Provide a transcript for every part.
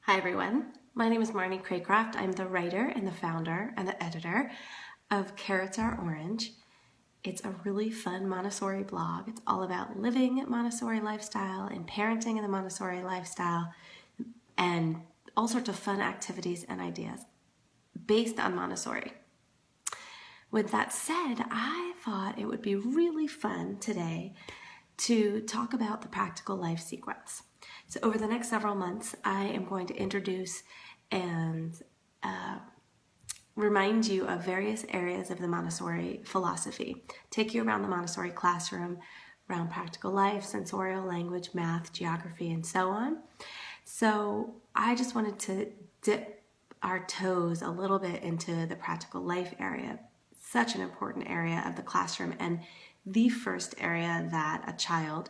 Hi everyone, my name is Marnie Craycraft. I'm the writer and the founder and the editor of Carrots Are Orange. It's a really fun Montessori blog. It's all about living Montessori lifestyle and parenting in the Montessori lifestyle and all sorts of fun activities and ideas based on Montessori. With that said, I thought it would be really fun today to talk about the practical life sequence. So over the next several months, I am going to introduce and remind you of various areas of the Montessori philosophy, take you around the Montessori classroom, around practical life, sensorial, language, math, geography, and so on. So I just wanted to dip our toes a little bit into the practical life area, such an important area of the classroom and the first area that a child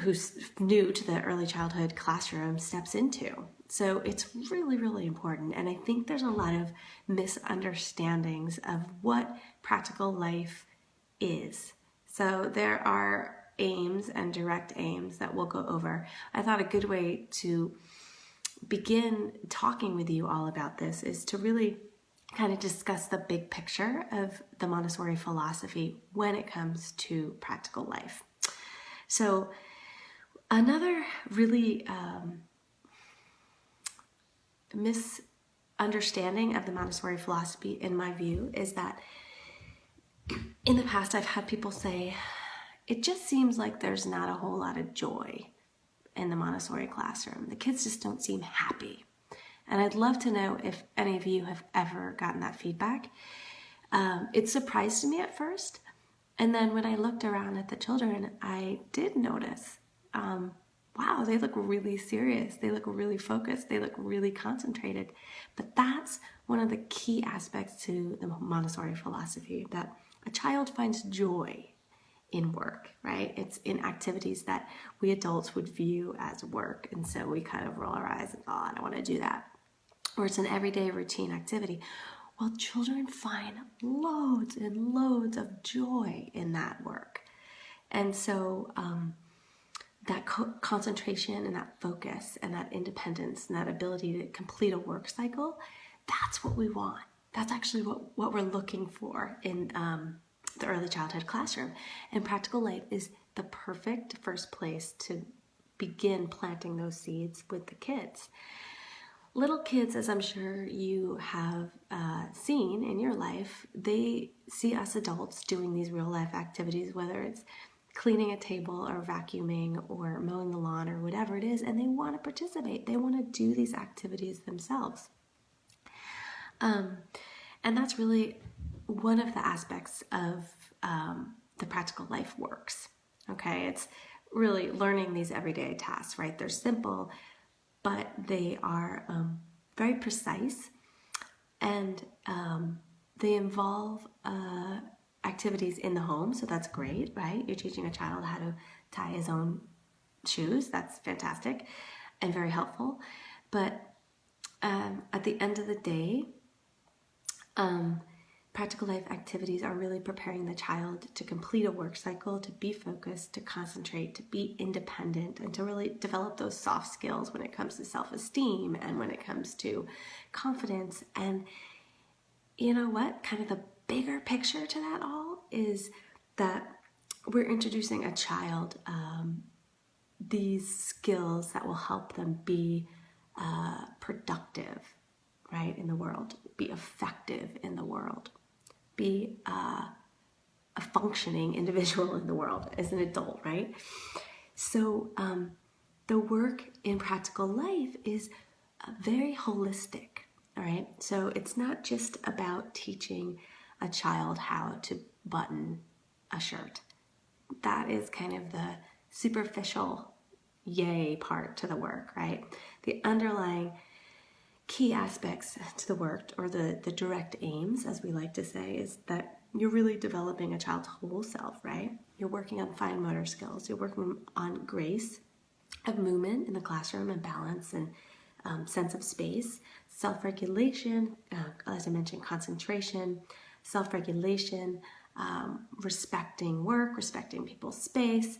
who's new to the early childhood classroom steps into. So it's really, really important. And I think there's a lot of misunderstandings of what practical life is. So there are aims and direct aims that we'll go over. I thought a good way to begin talking with you all about this is to really kind of discuss the big picture of the Montessori philosophy when it comes to practical life. So another really misunderstanding of the Montessori philosophy, in my view, is that in the past I've had people say, it just seems like there's not a whole lot of joy in the Montessori classroom. The kids just don't seem happy. And I'd love to know if any of you have ever gotten that feedback. It surprised me at first. And then when I looked around at the children, I did notice, wow, they look really serious. They look really focused. They look really concentrated. But that's one of the key aspects to the Montessori philosophy, that a child finds joy in work, right? It's in activities that we adults would view as work. And so we kind of roll our eyes and, oh, I don't want to do that. Or it's an everyday routine activity. Well, children find loads and loads of joy in that work. And so that concentration and that focus and that independence and that ability to complete a work cycle, that's what we want. That's actually what we're looking for in the early childhood classroom. And practical life is the perfect first place to begin planting those seeds with the kids. Little kids, as I'm sure you have seen in your life, they see us adults doing these real life activities, whether it's cleaning a table or vacuuming or mowing the lawn or whatever it is, and they want to participate. They want to do these activities themselves. And that's really one of the aspects of the practical life works. Okay, it's really learning these everyday tasks, right? They're simple, but they are very precise, and they involve activities in the home, so that's great, right? You're teaching a child how to tie his own shoes. That's fantastic and very helpful. But at the end of the day, practical life activities are really preparing the child to complete a work cycle, to be focused, to concentrate, to be independent, and to really develop those soft skills when it comes to self-esteem and when it comes to confidence. And you know what? Kind of the bigger picture to that all is that we're introducing a child these skills that will help them be productive, right, in the world, be effective in the world, be a functioning individual in the world as an adult, right? So the work in practical life is very holistic, all right? So it's not just about teaching a child how to button a shirt. That is kind of the superficial yay part to the work, right? The underlying key aspects to the work, or the direct aims, as we like to say, is that you're really developing a child's whole self, right? You're working on fine motor skills. You're working on grace of movement in the classroom and balance and sense of space, self-regulation, as I mentioned, concentration, self-regulation, respecting work, respecting people's space,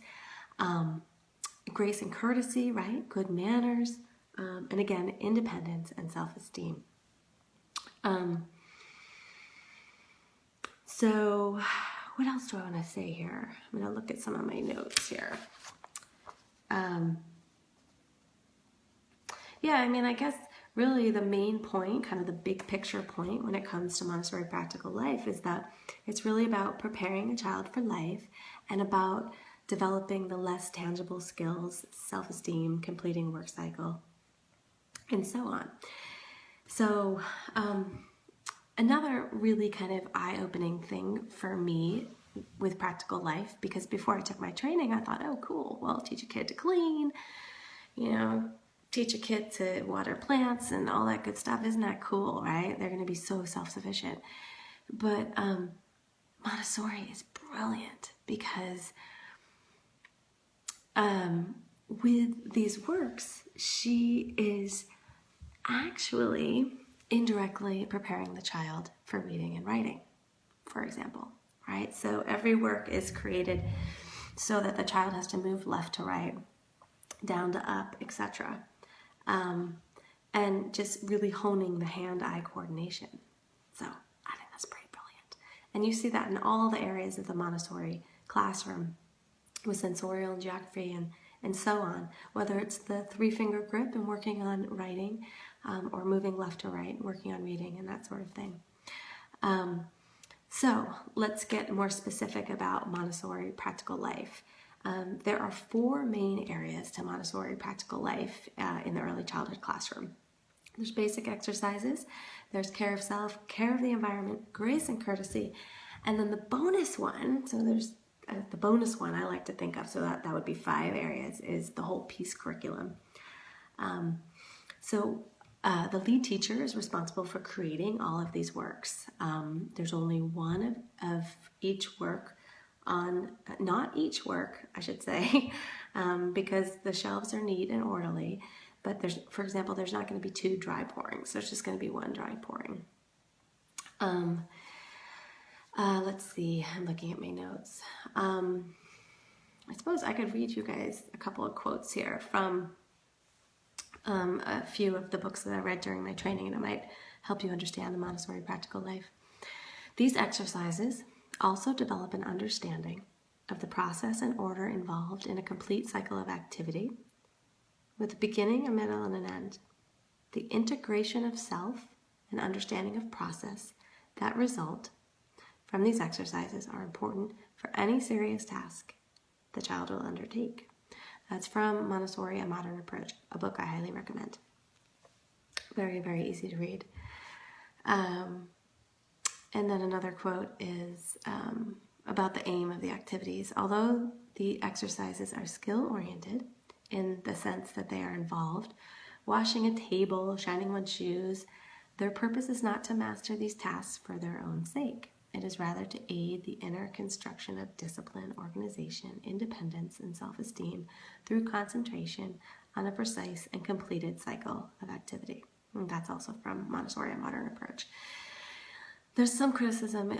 grace and courtesy, right? Good manners, and again, independence and self-esteem. So what else do I want to say here? I'm going to look at some of my notes here. Yeah, I mean, I guess really the main point, kind of the big picture point when it comes to Montessori practical life is that it's really about preparing a child for life and about developing the less tangible skills, self-esteem, completing work cycle, and so on. So another really kind of eye-opening thing for me with practical life, because before I took my training, I thought, oh, cool, well, teach a kid to clean, teach a kid to water plants and all that good stuff. Isn't that cool, right? They're going to be so self-sufficient. But Montessori is brilliant because with these works, she is actually indirectly preparing the child for reading and writing, for example, right? So every work is created so that the child has to move left to right, down to up, etc. And just really honing the hand-eye coordination. So I think that's pretty brilliant. And you see that in all the areas of the Montessori classroom with sensorial and geography and so on, whether it's the 3-finger grip and working on writing or moving left to right and working on reading and that sort of thing. So let's get more specific about Montessori practical life. There are 4 main areas to Montessori practical life in the early childhood classroom. There's basic exercises, there's care of self, care of the environment, grace and courtesy, and then the bonus one, so there's the bonus one I like to think of, so that would be 5 areas, is the whole piece curriculum. The lead teacher is responsible for creating all of these works. There's only one of each work not each work, I should say, because the shelves are neat and orderly, but for example, there's not going to be 2 dry pourings. There's just going to be 1 dry pouring. Let's see, I'm looking at my notes. I suppose I could read you guys a couple of quotes here from a few of the books that I read during my training, and it might help you understand the Montessori practical life. These exercises also develop an understanding of the process and order involved in a complete cycle of activity, with a beginning, a middle, and an end. The integration of self and understanding of process that result from these exercises are important for any serious task the child will undertake. That's from Montessori, A Modern Approach, a book I highly recommend. Very, very easy to read. And then another quote is about the aim of the activities. Although the exercises are skill-oriented in the sense that they are involved, washing a table, shining one's shoes, their purpose is not to master these tasks for their own sake. It is rather to aid the inner construction of discipline, organization, independence, and self-esteem through concentration on a precise and completed cycle of activity. And that's also from Montessori, A Modern Approach. There's some criticism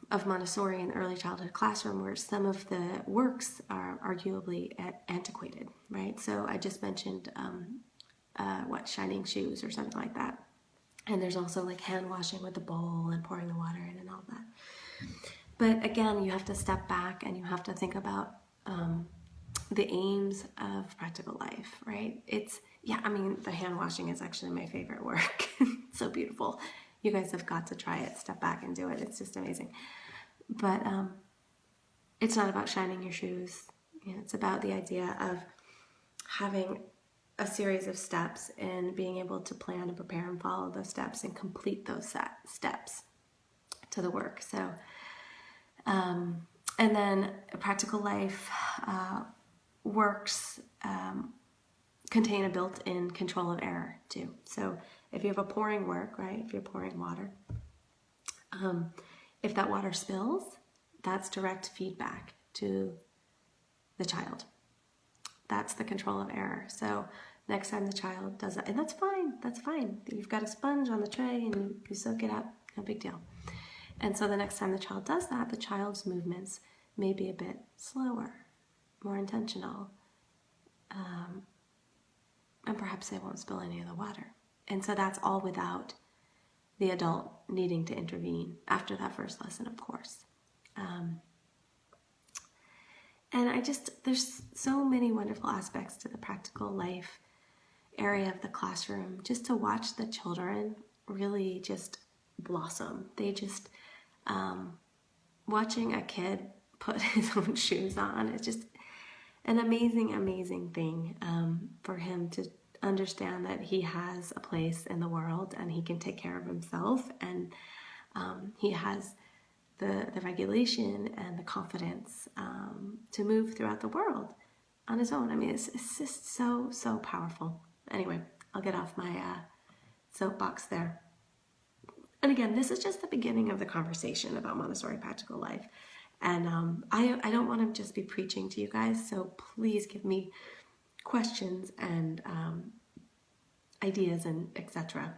of Montessori in the early childhood classroom where some of the works are arguably antiquated, right? So I just mentioned, shining shoes or something like that. And there's also like hand washing with the bowl and pouring the water in and all that. But again, you have to step back and you have to think about the aims of practical life, right? The hand washing is actually my favorite work. It's so beautiful. You guys have got to try it. Step back and do it. It's just amazing. But it's not about shining your shoes. It's about the idea of having a series of steps and being able to plan and prepare and follow those steps and complete those steps to the work. So, and then practical life works contain a built-in control of error too. So if you have a pouring work, right, if you're pouring water, if that water spills, that's direct feedback to the child. That's the control of error. So next time the child does that, and that's fine. You've got a sponge on the tray and you soak it up, no big deal. And so the next time the child does that, the child's movements may be a bit slower, more intentional, and perhaps perhaps they won't spill any of the water. And so that's all without the adult needing to intervene after that first lesson, of course. And there's so many wonderful aspects to the practical life area of the classroom, just to watch the children really just blossom. They just, watching a kid put his own shoes on, it's just an amazing, amazing thing for him to understand that he has a place in the world and he can take care of himself, and he has the regulation and the confidence to move throughout the world on his own. I mean, it's just so, so powerful. Anyway, I'll get off my soapbox there. And again, this is just the beginning of the conversation about Montessori practical life. And I don't want to just be preaching to you guys, so please give me questions and ideas and etc.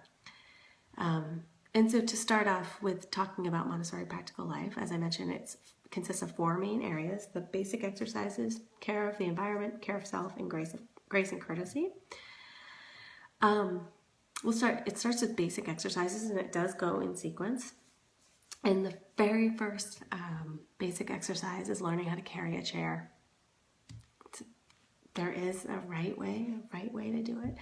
And so to start off with talking about Montessori practical life, as I mentioned, it consists of 4 main areas: the basic exercises, care of the environment, care of self, and grace and courtesy. It starts with basic exercises, and it does go in sequence. And the very first basic exercise is learning how to carry a chair. There is a right way to do it.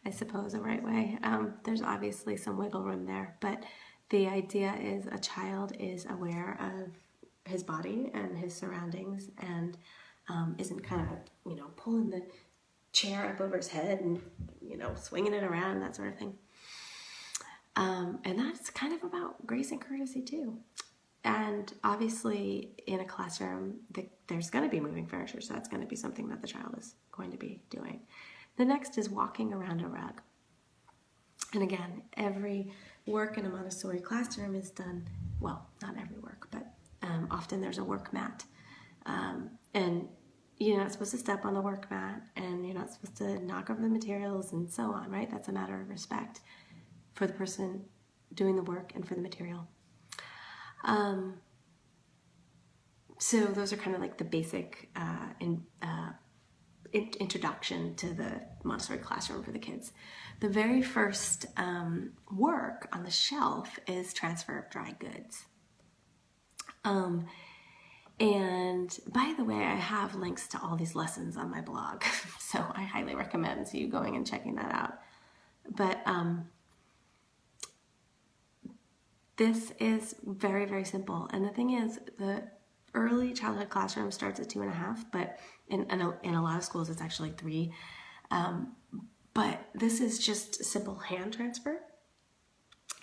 I suppose a right way. There's obviously some wiggle room there, but the idea is a child is aware of his body and his surroundings, and isn't kind of, pulling the chair up over his head and, swinging it around, that sort of thing. And that's kind of about grace and courtesy too. And obviously in a classroom, there's going to be moving furniture, so that's going to be something that the child is going to be doing. The next is walking around a rug. And again, every work in a Montessori classroom is done, well, not every work, but often there's a work mat. And you're not supposed to step on the work mat, and you're not supposed to knock over the materials and so on, right? That's a matter of respect for the person doing the work and for the material. So those are kind of like the basic introduction to the Montessori classroom for the kids. The very first work on the shelf is transfer of dry goods. And by the way, I have links to all these lessons on my blog, so I highly recommend you going and checking that out. But this is very, very simple. And the thing is, the early childhood classroom starts at 2.5, but in a lot of schools it's actually 3. But this is just simple hand transfer.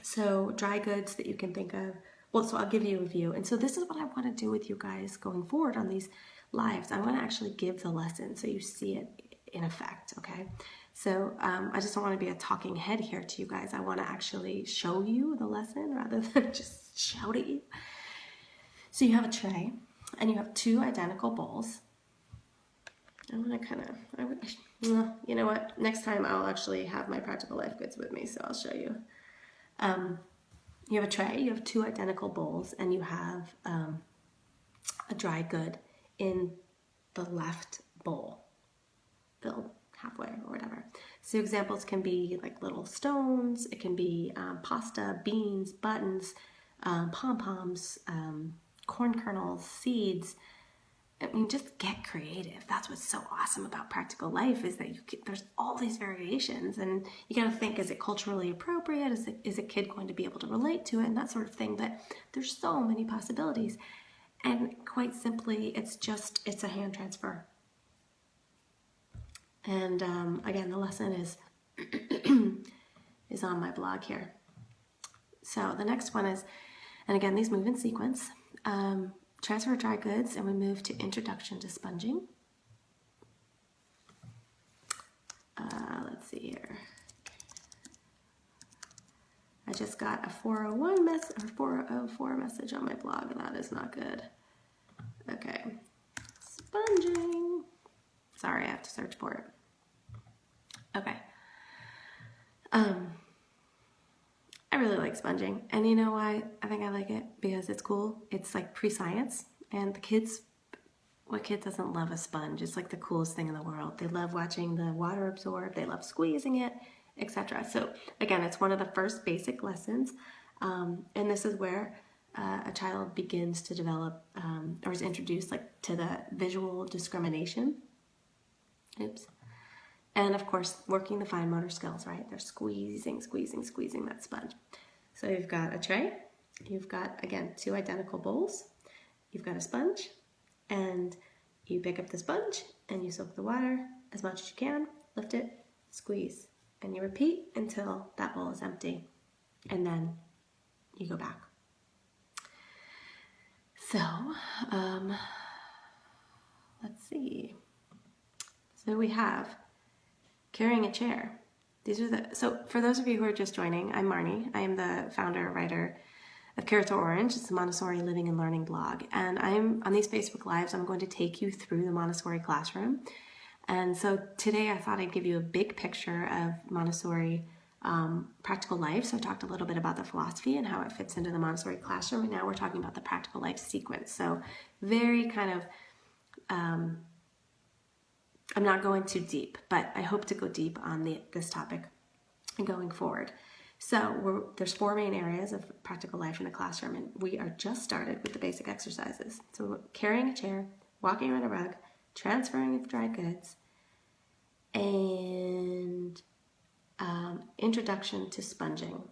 So dry goods that you can think of. Well, so I'll give you a view. And so this is what I want to do with you guys going forward on these lives. I want to actually give the lesson so you see it in effect, okay? So I just don't want to be a talking head here to you guys. I want to actually show you the lesson rather than just shout at you. So you have a tray, and you have 2 identical bowls. I want to you know what? Next time I'll actually have my practical life goods with me, so I'll show you. You have a tray, you have 2 identical bowls, and you have a dry good in the left bowl, filled halfway or whatever. So examples can be like little stones, it can be pasta, beans, buttons, pom-poms, corn kernels, seeds. I mean, just get creative. That's what's so awesome about practical life, is that there's all these variations, and you got to think, is it culturally appropriate? Is a kid going to be able to relate to it, and that sort of thing? But there's so many possibilities, and quite simply, it's a hand transfer. And again, the lesson is on my blog here. So the next one is, and again, these move in sequence. Transfer of dry goods, and we move to introduction to sponging. Let's see here. I just got a 404 message on my blog, and that is not good. Okay, sponging. Sorry, I have to search for it. Okay. I really like sponging, and you know why I think I like it? Because it's cool. It's like pre-science, and the kids, what kid doesn't love a sponge? It's like the coolest thing in the world. They love watching the water absorb. They love squeezing it, etc. So again, it's one of the first basic lessons. And this is where a child begins to develop or is introduced like to the visual discrimination. Oops. And of course, working the fine motor skills, right? They're squeezing that sponge. So you've got a tray. You've got, again, 2 identical bowls. You've got a sponge. And you pick up the sponge and you soak the water as much as you can. Lift it, squeeze. And you repeat until that bowl is empty. And then you go back. So, let's see. So we have carrying a chair. So for those of you who are just joining, I'm Marnie. I am the founder, writer of Carrot to Orange. It's a Montessori living and learning blog. And I'm on these Facebook Lives, I'm going to take you through the Montessori classroom. And so today I thought I'd give you a big picture of Montessori practical life. So I talked a little bit about the philosophy and how it fits into the Montessori classroom. And now we're talking about the practical life sequence. So very kind of, I'm not going too deep, but I hope to go deep on this topic going forward. So there's 4 main areas of practical life in the classroom, and we are just started with the basic exercises. So carrying a chair, walking around a rug, transferring of dry goods, and introduction to sponging.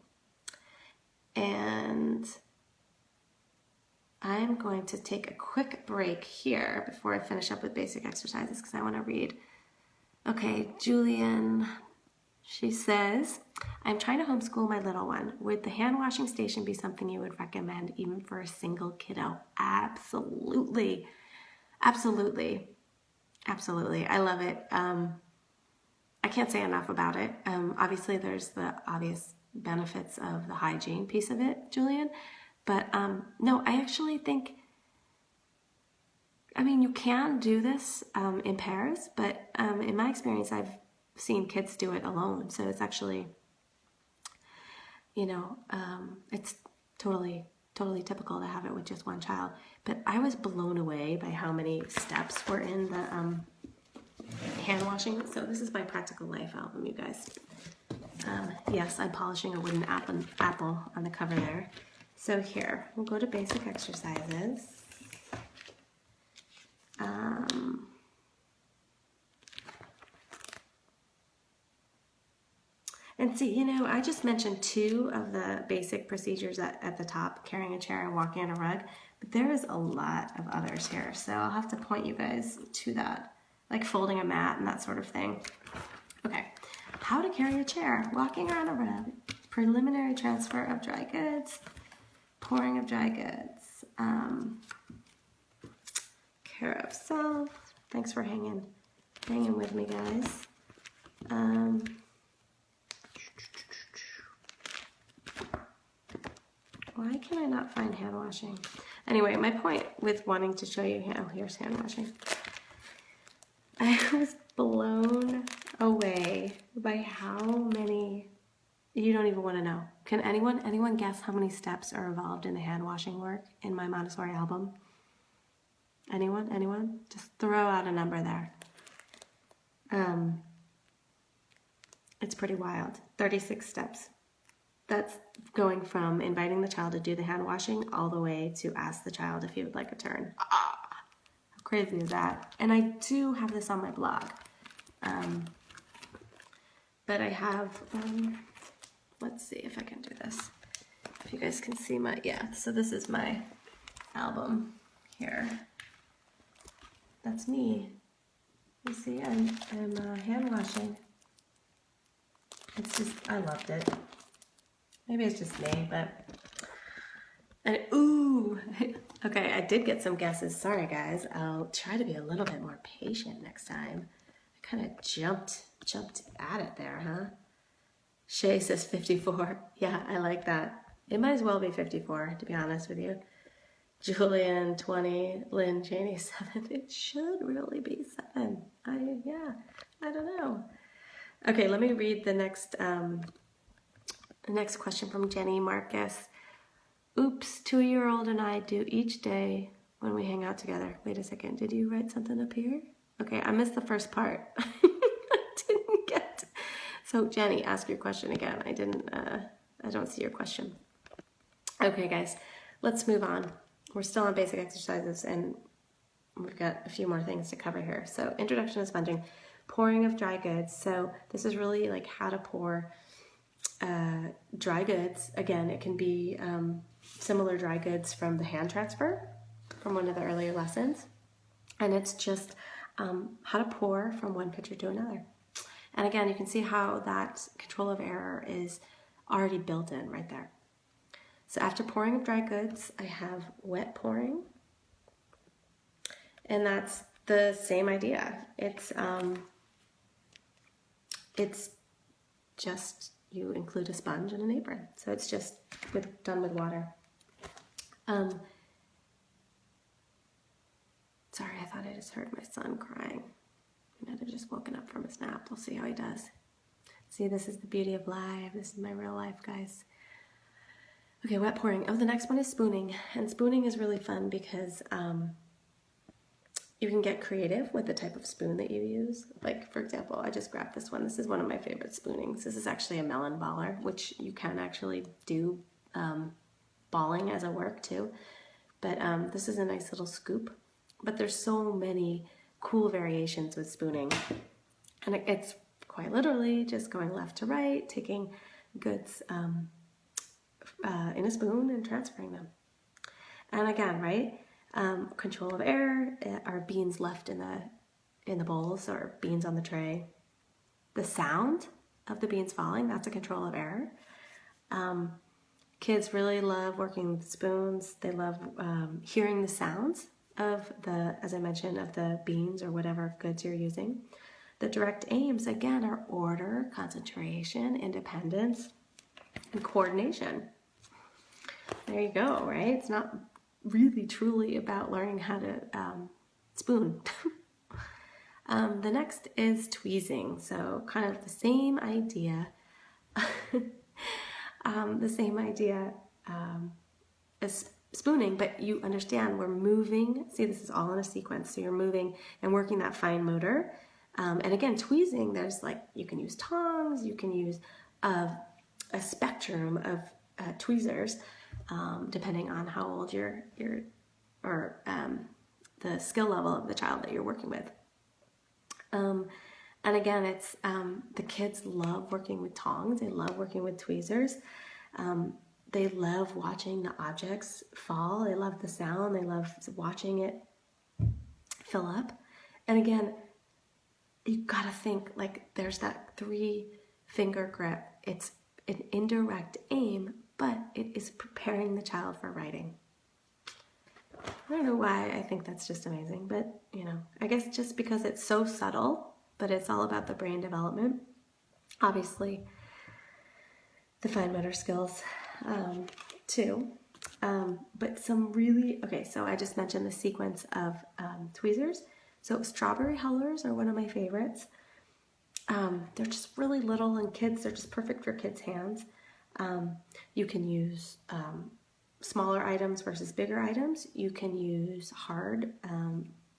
And I'm going to take a quick break here before I finish up with basic exercises because I want to read. Okay, Julian, she says, I'm trying to homeschool my little one. Would the hand washing station be something you would recommend even for a single kiddo? Absolutely. Absolutely. Absolutely. I love it. I can't say enough about it. Obviously, there's the obvious benefits of the hygiene piece of it, Julian. But no, I actually think, I mean, you can do this in pairs, but in my experience, I've seen kids do it alone. So it's actually, it's totally typical to have it with just one child. But I was blown away by how many steps were in the hand washing. So this is my practical life album, you guys. Yes, I'm polishing a wooden apple on the cover there. So here, we'll go to basic exercises. And see, I just mentioned 2 of the basic procedures at the top, carrying a chair and walking on a rug, but there is a lot of others here. So I'll have to point you guys to that, like folding a mat and that sort of thing. Okay, how to carry a chair, walking around a rug, preliminary transfer of dry goods, pouring of dry goods, care of self. Thanks for hanging with me, guys. Why can I not find hand washing? Anyway, my point with wanting to show you, here's hand washing. I was blown away by how many, you don't even want to know. Can anyone guess how many steps are involved in the hand washing work in my Montessori album? Anyone? Just throw out a number there. It's pretty wild. 36 steps. That's going from inviting the child to do the hand washing all the way to ask the child if he would like a turn. How crazy is that? And I do have this on my blog. But I have, let's see if I can do this. If you guys can see so this is my album here. That's me. You see, I'm hand washing. It's just, I loved it. Maybe it's just me, okay, I did get some guesses. Sorry, guys. I'll try to be a little bit more patient next time. I kind of jumped at it there, huh? Shay says 54. Yeah, I like that. It might as well be 54, to be honest with you. Julian, 20. Lynn, Janie, 7. It should really be 7. I don't know. Okay, let me read the next question from Jenny Marcus. Oops, 2-year-old and I do each day when we hang out together. Wait a second, did you write something up here? Okay, I missed the first part. I didn't get. So Jenny, ask your question again. I don't see your question. Okay, guys, let's move on. We're still on basic exercises, and we've got a few more things to cover here. So introduction to sponging, pouring of dry goods. So this is really like how to pour dry goods. Again, it can be similar dry goods from the hand transfer from one of the earlier lessons. And it's just how to pour from one pitcher to another. And again, you can see how that control of error is already built in right there. So after pouring of dry goods, I have wet pouring. And that's the same idea. It's just you include a sponge and an apron. So it's just done with water. Sorry, I thought I just heard my son crying. He might have just woken up from his nap. We'll see how he does. See, this is the beauty of life. This is my real life, guys. Okay, wet pouring. Oh, the next one is spooning. And spooning is really fun because you can get creative with the type of spoon that you use. Like, for example, I just grabbed this one. This is one of my favorite spoonings. This is actually a melon baller, which you can actually do balling as a work too. But this is a nice little scoop. But there's so many cool variations with spooning. And it's quite literally just going left to right, taking goods in a spoon and transferring them. And again, right? Control of error, are beans left in the bowls or beans on the tray. The sound of the beans falling, that's a control of error. Kids really love working with spoons. They love hearing the sounds of as I mentioned, of the beans or whatever goods you're using. The direct aims, again, are order, concentration, independence, and coordination. There you go, right? It's not really truly about learning how to spoon. The next is tweezing. So kind of the same idea, as spooning, but you understand we're moving. See, this is all in a sequence. So you're moving and working that fine motor. And again, tweezing, there's like, you can use tongs, you can use a spectrum of tweezers, depending on how old or the skill level of the child that you're working with. And again, it's the kids love working with tongs. They love working with tweezers. They love watching the objects fall. They love the sound. They love watching it fill up. And again, you gotta think like there's that 3-finger grip. It's an indirect aim, but it is preparing the child for writing. I don't know why I think that's just amazing, but I guess just because it's so subtle, but it's all about the brain development. Obviously, the fine motor skills too. But some really, okay, so I just mentioned the sequence of tweezers. So strawberry hullers are one of my favorites. They're just really little, and they're just perfect for kids' hands. You can use smaller items versus bigger items. You can use hard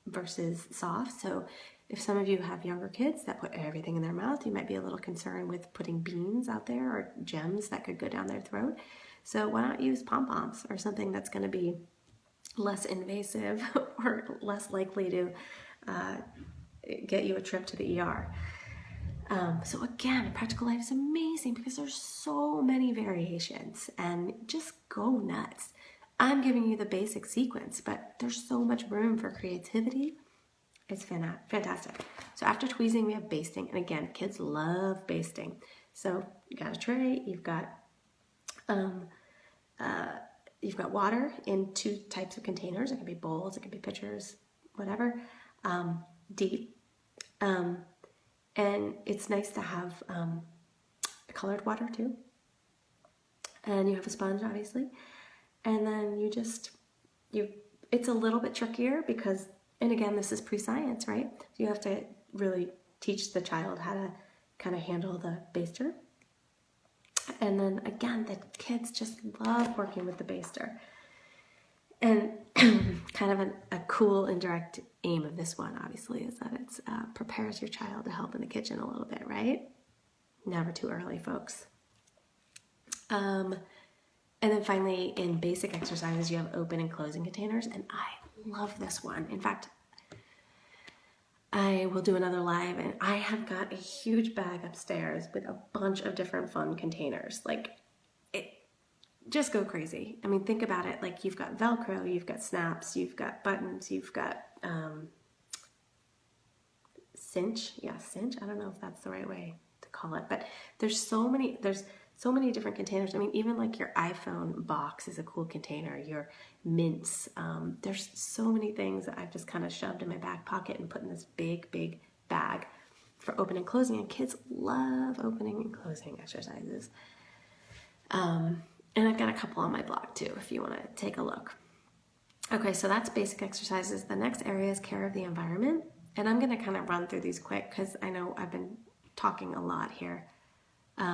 versus soft. So if some of you have younger kids that put everything in their mouth, you might be a little concerned with putting beans out there or gems that could go down their throat. So why not use pom-poms or something that's going to be less invasive or less likely to get you a trip to the ER. So again, practical life is amazing because there's so many variations, and just go nuts. I'm giving you the basic sequence, but there's so much room for creativity. It's fantastic. So after tweezing, we have basting. And again, kids love basting. So you got a tray, you've got water in 2 types of containers. It can be bowls, it can be pitchers, whatever, deep. And it's nice to have colored water too. And you have a sponge, obviously. And then it's a little bit trickier because, and again, this is pre-science, right? So you have to really teach the child how to kind of handle the baster. And then again, the kids just love working with the baster. And kind of a cool indirect aim of this one, obviously, is that it prepares your child to help in the kitchen a little bit, right? Never too early, folks. And then finally, in basic exercises, you have open and closing containers, and I love this one. In fact, I will do another live, and I have got a huge bag upstairs with a bunch of different fun containers. Like, just go crazy. I mean, think about it. Like, you've got Velcro, you've got snaps, you've got buttons, you've got cinch. Yeah, cinch. I don't know if that's the right way to call it, but there's so many different containers. I mean, even like your iPhone box is a cool container, your mints. There's so many things that I've just kind of shoved in my back pocket and put in this big bag for open and closing, and kids love opening and closing exercises. And I've got a couple on my blog too, if you want to take a look. Okay, so that's basic exercises. The next area is care of the environment. And I'm going to kind of run through these quick because I know I've been talking a lot here. Okay,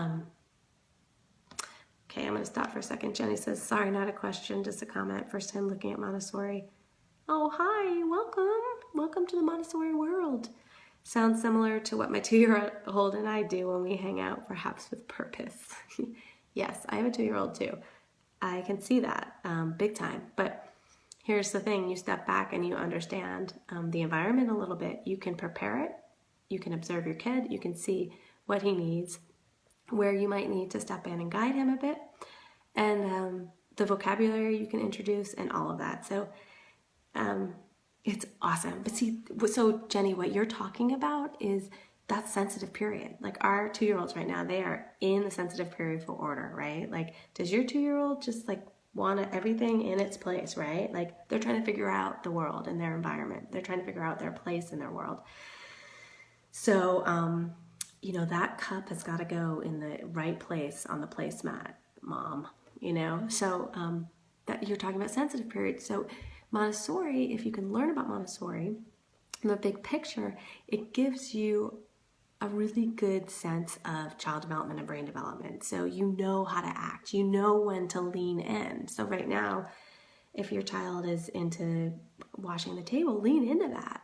I'm going to stop for a second. Jenny says, sorry, not a question, just a comment. First time looking at Montessori. Oh, hi, welcome. Welcome to the Montessori world. Sounds similar to what my 2-year-old and I do when we hang out, perhaps with purpose. Yes, I have a 2-year-old too. I can see that big time. But here's the thing. You step back and you understand the environment a little bit. You can prepare it. You can observe your kid. You can see what he needs, where you might need to step in and guide him a bit, and the vocabulary you can introduce and all of that. So it's awesome. But see, so Jenny, what you're talking about is that sensitive period. Like our 2-year-olds right now, they are in the sensitive period for order, right? Like, does your 2-year-old just like want everything in its place, right? Like, they're trying to figure out the world and their environment. They're trying to figure out their place in their world. So, you know, that cup has got to go in the right place on the placemat, Mom, you know? So that you're talking about sensitive periods. So Montessori, if you can learn about Montessori, in the big picture, it gives you a really good sense of child development and brain development. So you know how to act. You know when to lean in. So right now, if your child is into washing the table, lean into that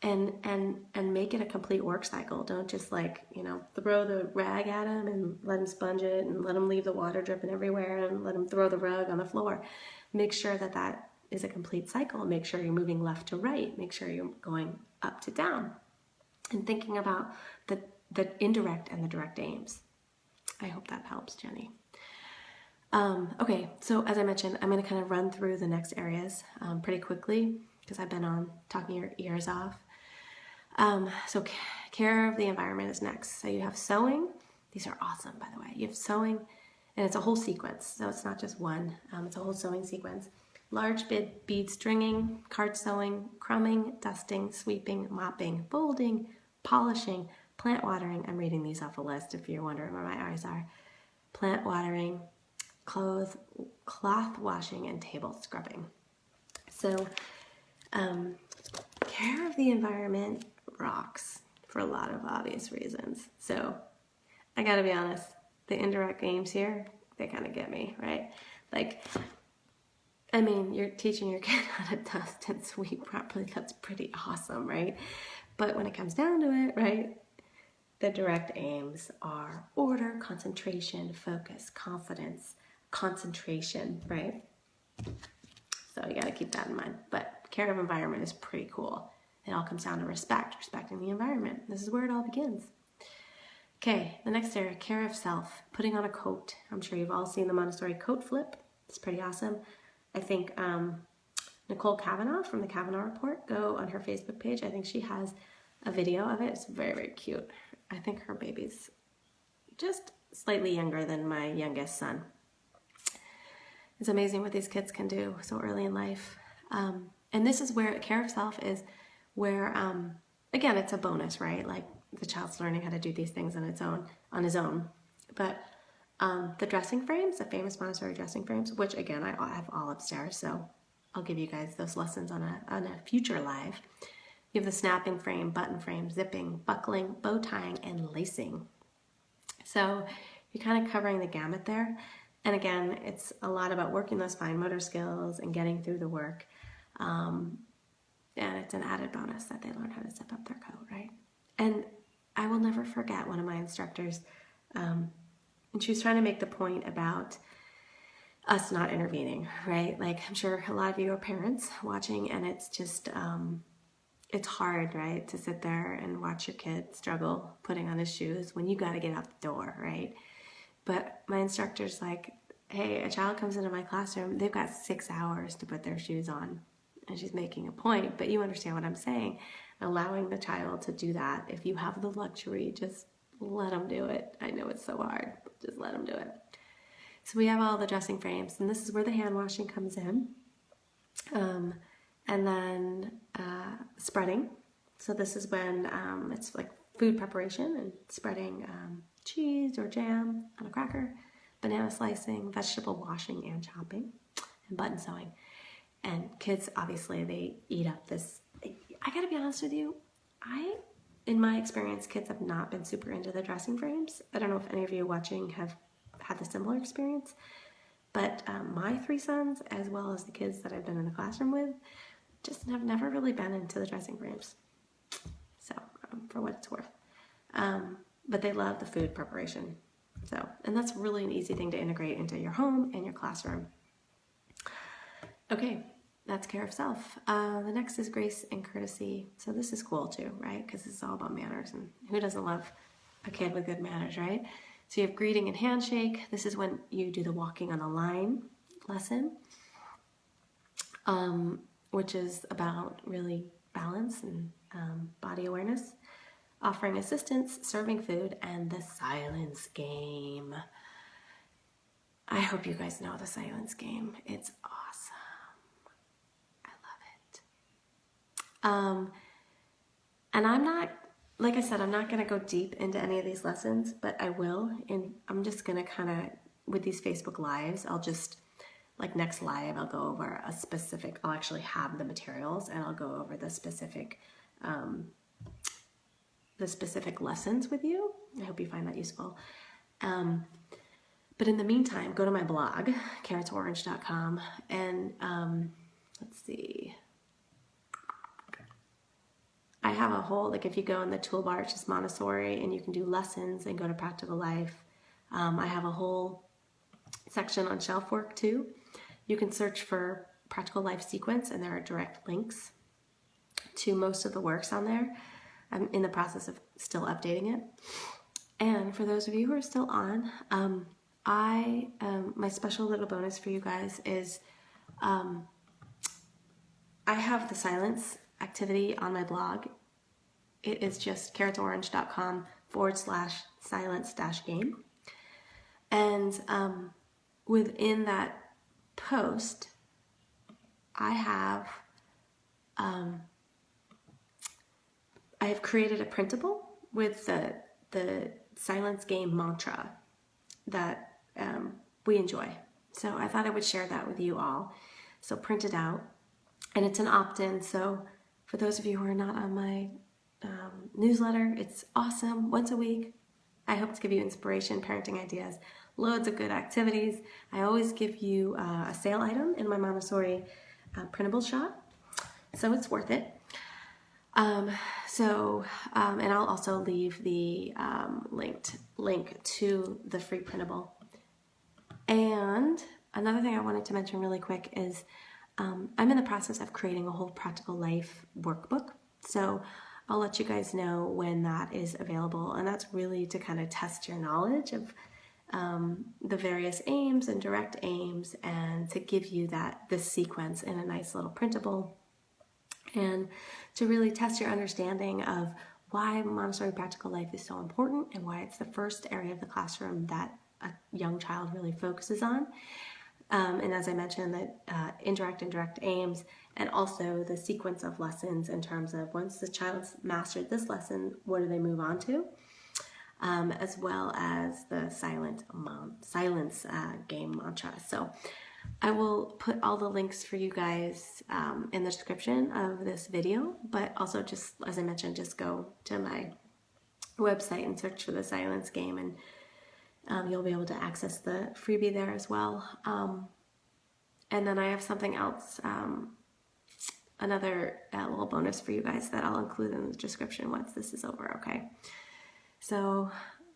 and make it a complete work cycle. Don't just like, you know, throw the rag at him and let him sponge it and let him leave the water dripping everywhere and let him throw the rug on the floor. Make sure that that is a complete cycle. Make sure you're moving left to right. Make sure you're going up to down. And thinking about the indirect and the direct aims. I hope that helps, Jenny. Okay, so as I mentioned, I'm going to kind of run through the next areas pretty quickly because I've been on talking your ears off. So care of the environment is next. So you have sewing. These are awesome, by the way. You have sewing, and it's a whole sequence. So it's not just one. It's a whole sewing sequence. Large bead stringing, card sewing, crumbing, dusting, sweeping, mopping, folding, polishing, plant watering. I'm reading these off a list if you're wondering where my eyes are. Plant watering, cloth washing, and table scrubbing. So care of the environment rocks for a lot of obvious reasons. So I gotta be honest, the indirect aims here, they kind of get me, right? Like, I mean, you're teaching your kid how to dust and sweep properly. That's pretty awesome, right? But when it comes down to it, right, the direct aims are order, concentration, focus, confidence, concentration, right? So you got to keep that in mind. But care of environment is pretty cool. It all comes down to respecting the environment. This is where it all begins. Okay, the next area, care of self, putting on a coat. I'm sure you've all seen the Montessori coat flip. It's pretty awesome. I think Nicole Kavanaugh from the Kavanaugh Report, go on her Facebook page. I think she has a video of it. It's very, very cute. I think her baby's just slightly younger than my youngest son. It's amazing what these kids can do so early in life. And this is where care of self is where, again, it's a bonus, right? Like the child's learning how to do these things on his own. But the dressing frames, the famous Montessori dressing frames, which again, I have all upstairs, so I'll give you guys those lessons on a future live. You have the snapping frame, button frame, zipping, buckling, bow tying, and lacing. So you're kind of covering the gamut there. And again, it's a lot about working those fine motor skills and getting through the work. And it's an added bonus that they learn how to zip up their coat, right? And I will never forget one of my instructors, and she was trying to make the point about us not intervening, right? Like, I'm sure a lot of you are parents watching, and it's just, it's hard, right, to sit there and watch your kid struggle putting on his shoes when you got to get out the door, right? But my instructor's like, hey, a child comes into my classroom, they've got 6 hours to put their shoes on. And she's making a point, but you understand what I'm saying. Allowing the child to do that. If you have the luxury, just let them do it. I know it's so hard, but just let them do it. So we have all the dressing frames, and this is where the hand washing comes in. And then spreading. So this is when it's like food preparation and spreading cheese or jam on a cracker, banana slicing, vegetable washing and chopping, and button sewing. And kids, obviously, they eat up this. I gotta be honest with you, in my experience, kids have not been super into the dressing frames. I don't know if any of you watching have had a similar experience, but my 3 sons, as well as the kids that I've been in the classroom with, just have never really been into the dressing frames. So, for what it's worth. But they love the food preparation. So, and that's really an easy thing to integrate into your home and your classroom. Okay, that's care of self. The next is grace and courtesy. So this is cool too, right? Because it's all about manners, and who doesn't love a kid with good manners, right? So you have greeting and handshake. This is when you do the walking on the line lesson, which is about really balance and body awareness. Offering assistance, serving food, and the silence game. I hope you guys know the silence game. It's awesome. I love it. And I'm not, like I said, I'm not going to go deep into any of these lessons, but I will. And I'm just going to kind of, with these Facebook Lives, I'll just, like next live, I'll go over a specific, I'll actually have the materials, and I'll go over the specific lessons with you. I hope you find that useful. But in the meantime, go to my blog, carrotsorange.com, and let's see. I have a whole, like if you go in the toolbar, it's just Montessori, and you can do lessons and go to practical life. I have a whole section on shelf work too. You can search for practical life sequence, and there are direct links to most of the works on there. I'm in the process of still updating it. And for those of you who are still on, my special little bonus for you guys is I have the silence activity on my blog. It is just carrotsorange.com/silence-game. And within that post, I have created a printable with the silence game mantra that we enjoy. So I thought I would share that with you all. So print it out, and it's an opt-in. So for those of you who are not on my newsletter, it's awesome. Once a week, I hope to give you inspiration, parenting ideas, loads of good activities. I always give you a sale item in my Montessori printable shop, so it's worth it. And I'll also leave the link to the free printable. And another thing I wanted to mention really quick is I'm in the process of creating a whole practical life workbook. So I'll let you guys know when that is available. And that's really to kind of test your knowledge of the various aims and direct aims, and to give you this sequence in a nice little printable, and to really test your understanding of why Montessori practical life is so important, and why it's the first area of the classroom that a young child really focuses on. And as I mentioned, that indirect and direct aims, and also the sequence of lessons in terms of once the child's mastered this lesson, what do they move on to? As well as the silence game mantra. So I will put all the links for you guys in the description of this video, but also just, as I mentioned, just go to my website and search for the silence game, and You'll be able to access the freebie there as well. And then I have something else, another little bonus for you guys that I'll include in the description once this is over, okay? So,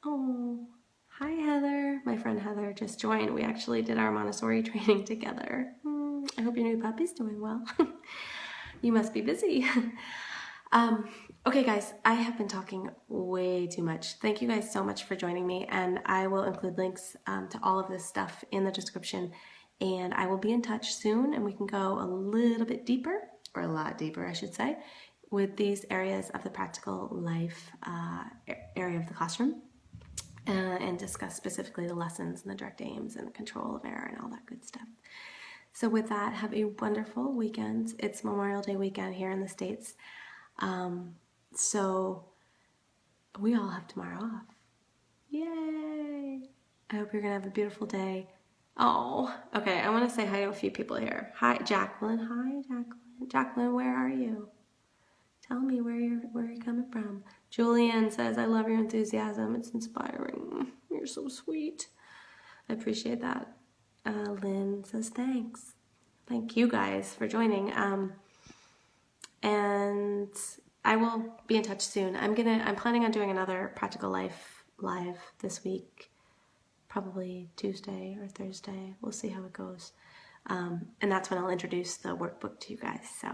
oh, hi Heather. My friend Heather just joined. We actually did our Montessori training together. I hope your new puppy's doing well. You must be busy. Okay guys, I have been talking way too much. Thank you guys so much for joining me, and I will include links to all of this stuff in the description, and I will be in touch soon, and we can go a little bit deeper, or a lot deeper I should say, with these areas of the practical life area of the classroom, and discuss specifically the lessons and the direct aims and the control of error and all that good stuff. So with that, have a wonderful weekend. It's Memorial Day weekend here in the States. So we all have tomorrow off. Yay! I hope you're gonna have a beautiful day. Oh, okay, I wanna say hi to a few people here. Hi, Jacqueline. Hi, Jacqueline. Jacqueline, where are you? Tell me where you're coming from. Julian says, I love your enthusiasm. It's inspiring. You're so sweet. I appreciate that. Lynn says, thanks. Thank you guys for joining. And I will be in touch soon. I'm planning on doing another Practical Life live this week, probably Tuesday or Thursday. We'll see how it goes. And that's when I'll introduce the workbook to you guys. So